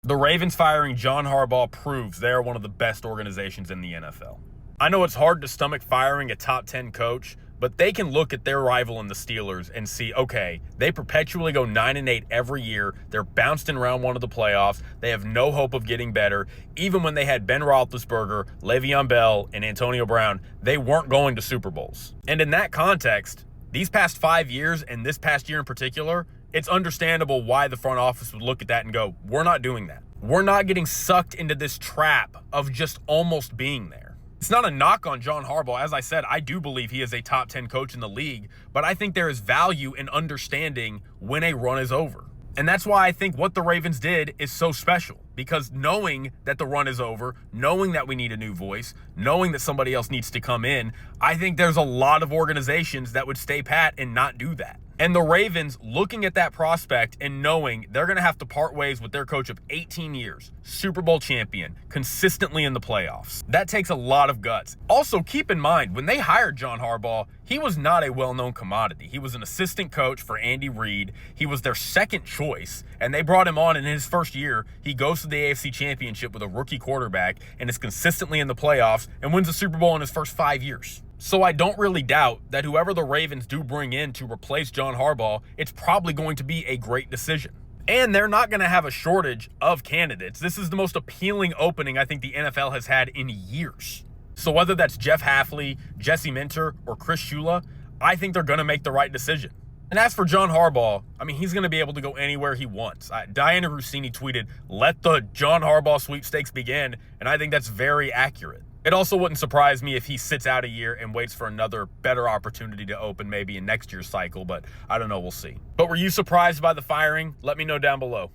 The Ravens firing John Harbaugh proves they're one of the best organizations in the NFL. I know it's hard to stomach firing a top 10 coach, but they can look at their rival in the Steelers and see, okay, they perpetually go 9-8 every year. They're bounced in round one of the playoffs. They have no hope of getting better. Even when they had Ben Roethlisberger, Le'Veon Bell, and Antonio Brown, they weren't going to Super Bowls. And in that context, these past 5 years, and this past year in particular, it's understandable why the front office would look at that and go, we're not doing that. We're not getting sucked into this trap of just almost being there. It's not a knock on John Harbaugh. As I said, I do believe he is a top 10 coach in the league, but I think there is value in understanding when a run is over. And that's why I think what the Ravens did is so special, because knowing that the run is over, knowing that we need a new voice, knowing that somebody else needs to come in, I think there's a lot of organizations that would stay pat and not do that. And the Ravens, looking at that prospect and knowing they're going to have to part ways with their coach of 18 years, Super Bowl champion, consistently in the playoffs. That takes a lot of guts. Also, keep in mind, when they hired John Harbaugh, he was not a well-known commodity. He was an assistant coach for Andy Reid. He was their second choice, and they brought him on, and in his first year, he goes to the AFC Championship with a rookie quarterback and is consistently in the playoffs and wins the Super Bowl in his first 5 years. So I don't really doubt that whoever the Ravens do bring in to replace John Harbaugh, it's probably going to be a great decision. And they're not going to have a shortage of candidates. This is the most appealing opening I think the NFL has had in years. So whether that's Jeff Hafley, Jesse Minter, or Chris Shula, I think they're going to make the right decision. And as for John Harbaugh, I mean, he's going to be able to go anywhere he wants. Diana Rossini tweeted, "Let the John Harbaugh sweepstakes begin," and I think that's very accurate. It also wouldn't surprise me if he sits out a year and waits for another better opportunity to open maybe in next year's cycle, but I don't know, we'll see. But were you surprised by the firing? Let me know down below.